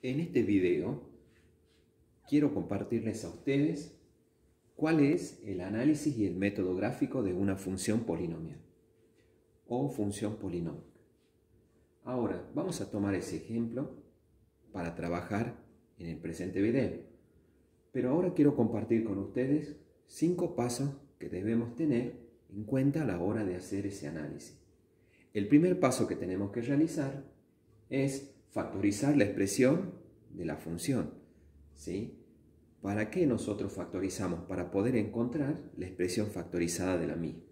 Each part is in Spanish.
En este video quiero compartirles a ustedes cuál es el análisis y el método gráfico de una función polinomial o función polinómica. Ahora vamos a tomar ese ejemplo para trabajar en el presente video. Pero ahora quiero compartir con ustedes 5 pasos que debemos tener en cuenta a la hora de hacer ese análisis. El primer paso que tenemos que realizar es factorizar la expresión de la función, ¿sí? ¿Para qué nosotros factorizamos? Para poder encontrar la expresión factorizada de la misma.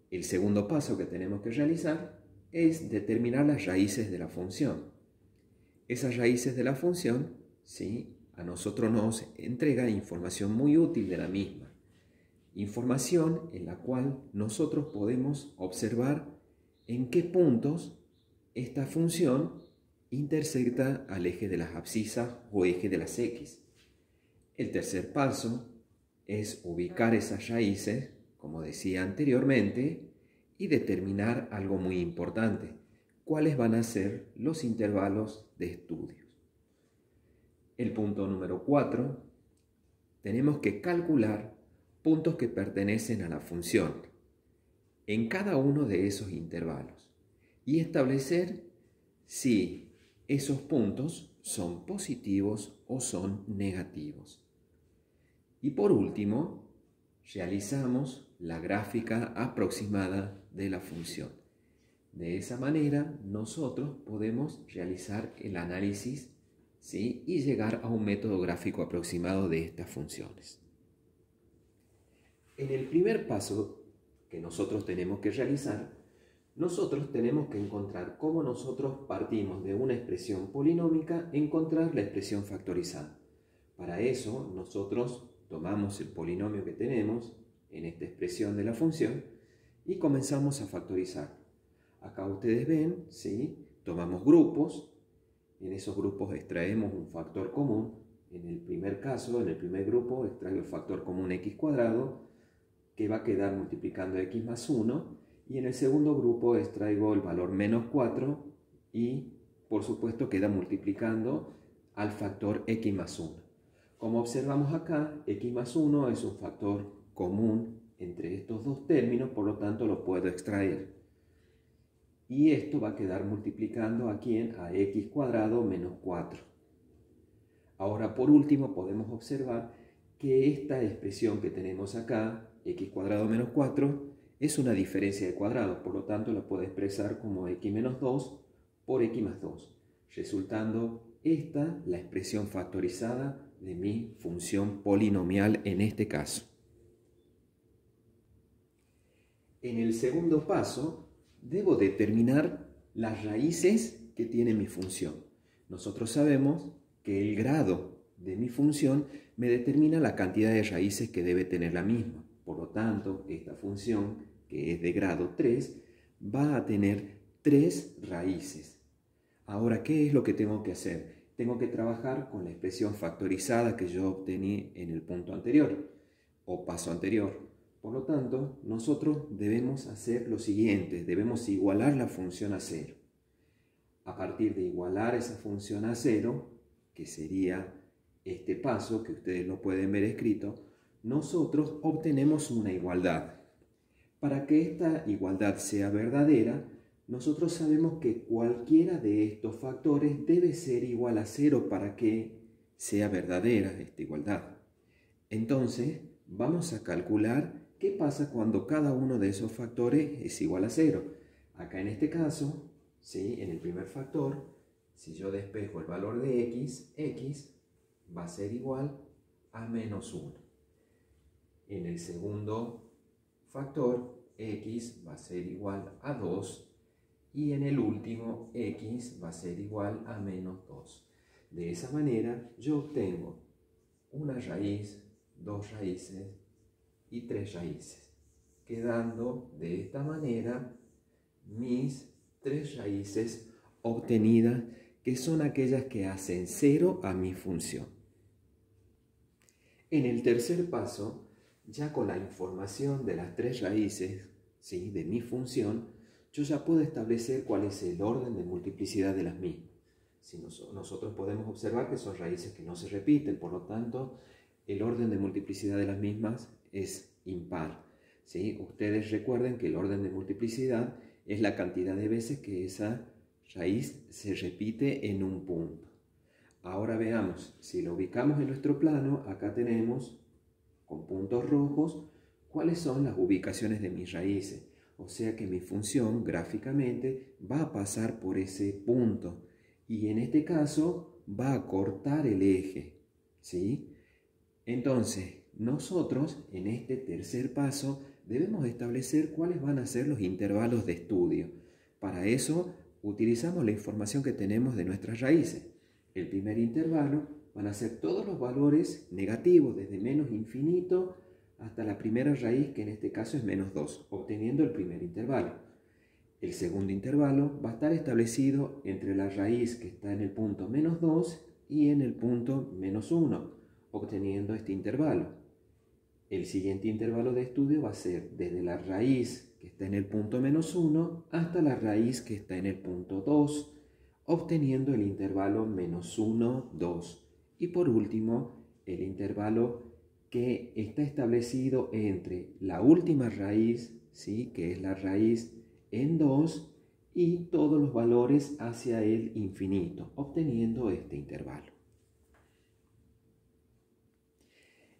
El segundo paso que tenemos que realizar es determinar las raíces de la función. Esas raíces de la función, ¿sí?, a nosotros nos entrega información muy útil de la misma. Información en la cual nosotros podemos observar en qué puntos esta función intersecta al eje de las abscisas o eje de las X. El tercer paso es ubicar esas raíces, como decía anteriormente, y determinar algo muy importante: cuáles van a ser los intervalos de estudio. El punto número 4, tenemos que calcular puntos que pertenecen a la función en cada uno de esos intervalos y establecer si esos puntos son positivos o son negativos. Y por último, realizamos la gráfica aproximada de la función. De esa manera, nosotros podemos realizar el análisis, ¿sí?, y llegar a un método gráfico aproximado de estas funciones. En el primer paso que nosotros tenemos que realizar, nosotros tenemos que encontrar cómo nosotros partimos de una expresión polinómica, encontrar la expresión factorizada. Para eso, nosotros tomamos el polinomio que tenemos en esta expresión de la función y comenzamos a factorizar. Acá ustedes ven, ¿sí?, tomamos grupos. En esos grupos extraemos un factor común. En el primer caso, en el primer grupo, extraigo el factor común x cuadrado, que va a quedar multiplicando x más 1. Y en el segundo grupo extraigo el valor menos 4 y, por supuesto, queda multiplicando al factor x más 1. Como observamos acá, x más 1 es un factor común entre estos dos términos, por lo tanto lo puedo extraer. Y esto va a quedar multiplicando aquí a x cuadrado menos 4. Ahora, por último, podemos observar que esta expresión que tenemos acá, x cuadrado menos 4, es una diferencia de cuadrados, por lo tanto la puedo expresar como x menos 2 por x más 2, resultando esta la expresión factorizada de mi función polinomial en este caso. En el segundo paso, debo determinar las raíces que tiene mi función. Nosotros sabemos que el grado de mi función me determina la cantidad de raíces que debe tener la misma. Por lo tanto, esta función, que es de grado 3, va a tener 3 raíces. Ahora, ¿qué es lo que tengo que hacer? Tengo que trabajar con la expresión factorizada que yo obtení en el punto anterior o paso anterior. Por lo tanto, nosotros debemos hacer lo siguiente: debemos igualar la función a 0. A partir de igualar esa función a 0, que sería este paso, que ustedes lo pueden ver escrito, nosotros obtenemos una igualdad. Para que esta igualdad sea verdadera, nosotros sabemos que cualquiera de estos factores debe ser igual a 0 para que sea verdadera esta igualdad. Entonces, vamos a calcular qué pasa cuando cada uno de esos factores es igual a 0. Acá en este caso, ¿sí?, en el primer factor, si yo despejo el valor de x, x va a ser igual a menos 1. En el segundo factor, x va a ser igual a 2. Y en el último, x va a ser igual a menos 2. De esa manera, yo obtengo una raíz, 2 raíces y 3 raíces, quedando de esta manera mis 3 raíces obtenidas, que son aquellas que hacen 0 a mi función. En el tercer paso, ya con la información de las 3 raíces, ¿sí?, de mi función, yo ya puedo establecer cuál es el orden de multiplicidad de las mismas. Si nosotros podemos observar que son raíces que no se repiten, por lo tanto, el orden de multiplicidad de las mismas es impar. ¿Sí? Ustedes recuerden que el orden de multiplicidad es la cantidad de veces que esa raíz se repite en un punto. Ahora veamos, si lo ubicamos en nuestro plano, acá tenemos, con puntos rojos, cuáles son las ubicaciones de mis raíces. O sea que mi función gráficamente va a pasar por ese punto y en este caso va a cortar el eje, ¿sí? Entonces, nosotros en este tercer paso debemos establecer cuáles van a ser los intervalos de estudio. Para eso utilizamos la información que tenemos de nuestras raíces. El primer intervalo van a ser todos los valores negativos, desde menos infinito hasta la primera raíz, que en este caso es menos 2, obteniendo el primer intervalo. El segundo intervalo va a estar establecido entre la raíz que está en el punto menos 2 y en el punto menos 1, obteniendo este intervalo. El siguiente intervalo de estudio va a ser desde la raíz que está en el punto menos 1 hasta la raíz que está en el punto 2, obteniendo el intervalo menos 1, 2. Y por último, el intervalo que está establecido entre la última raíz, ¿sí? Que es la raíz en 2, y todos los valores hacia el infinito, obteniendo este intervalo.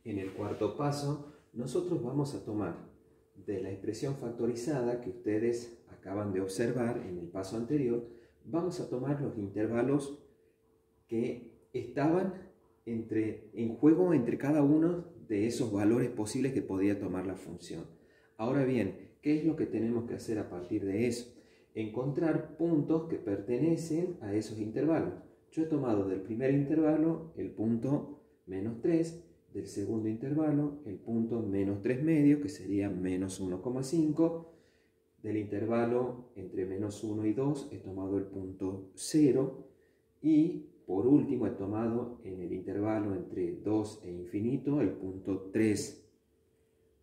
En el cuarto paso, nosotros vamos a tomar de la expresión factorizada que ustedes acaban de observar en el paso anterior, vamos a tomar los intervalos que estaban en juego entre cada uno de esos valores posibles que podía tomar la función. Ahora bien, ¿qué es lo que tenemos que hacer a partir de eso? Encontrar puntos que pertenecen a esos intervalos. Yo he tomado del primer intervalo el punto menos 3, del segundo intervalo el punto menos 3 medio, que sería menos 1,5, del intervalo entre menos 1 y 2 he tomado el punto 0, y por último he tomado en el intervalo entre 2 e infinito el punto 3.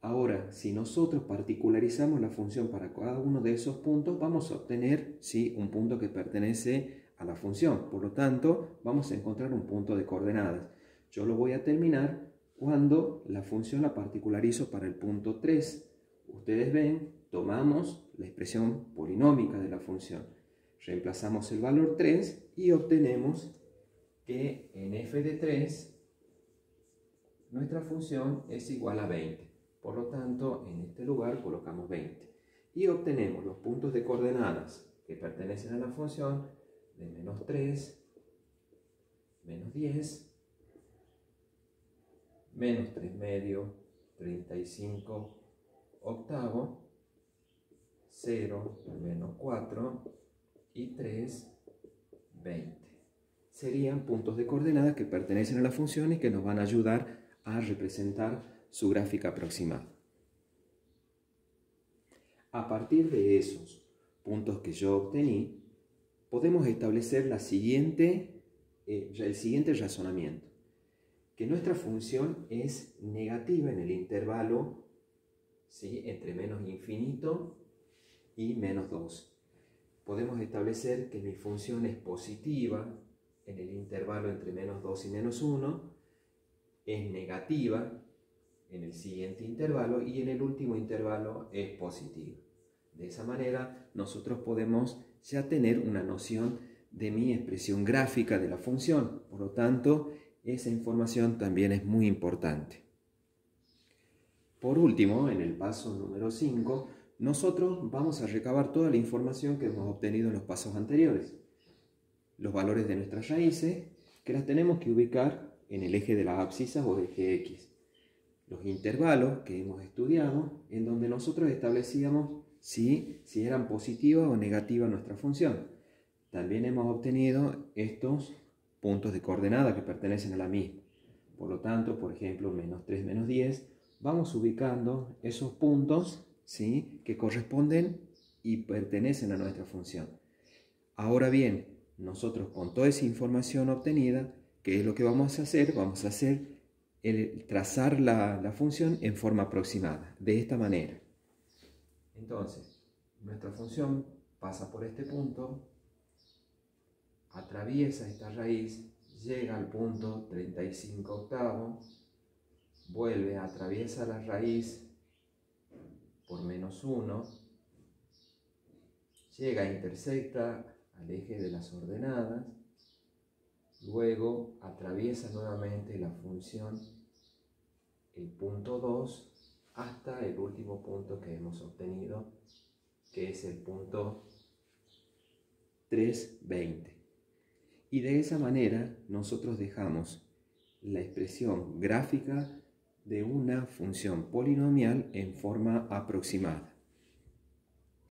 Ahora, si nosotros particularizamos la función para cada uno de esos puntos, vamos a obtener, ¿sí?, un punto que pertenece a la función. Por lo tanto, vamos a encontrar un punto de coordenadas. Yo lo voy a terminar cuando la función la particularizo para el punto 3. Ustedes ven, tomamos la expresión polinómica de la función, reemplazamos el valor 3 y obtenemos que en f de 3 nuestra función es igual a 20. Por lo tanto, en este lugar colocamos 20. Y obtenemos los puntos de coordenadas que pertenecen a la función de menos 3, menos 10, menos 3 medio, 35 octavo, 0, menos 4 y 3, 20. Serían puntos de coordenadas que pertenecen a la función y que nos van a ayudar a representar su gráfica aproximada. A partir de esos puntos que yo obtení, podemos establecer el siguiente razonamiento, que nuestra función es negativa en el intervalo, ¿sí?, entre menos infinito y menos 2. Podemos establecer que mi función es positiva en el intervalo entre menos 2 y menos 1, es negativa en el siguiente intervalo y en el último intervalo es positiva. De esa manera nosotros podemos ya tener una noción de mi expresión gráfica de la función. Por lo tanto, esa información también es muy importante. Por último, en el paso número 5, nosotros vamos a recabar toda la información que hemos obtenido en los pasos anteriores. Los valores de nuestras raíces, que las tenemos que ubicar en el eje de las abscisas o eje X. Los intervalos que hemos estudiado, en donde nosotros establecíamos si eran positiva o negativa nuestra función. También hemos obtenido estos puntos de coordenada que pertenecen a la misma. Por lo tanto, por ejemplo, menos 3, menos 10, vamos ubicando esos puntos, ¿sí?, que corresponden y pertenecen a nuestra función. Ahora bien, nosotros con toda esa información obtenida, ¿qué es lo que vamos a hacer? Vamos a trazar la función en forma aproximada, de esta manera. Entonces, nuestra función pasa por este punto, atraviesa esta raíz, llega al punto 35/8, vuelve, atraviesa la raíz por -1, llega, intersecta al eje de las ordenadas, luego atraviesa nuevamente la función, el punto 2, hasta el último punto que hemos obtenido, que es el punto 3,20. Y de esa manera nosotros dejamos la expresión gráfica de una función polinomial en forma aproximada.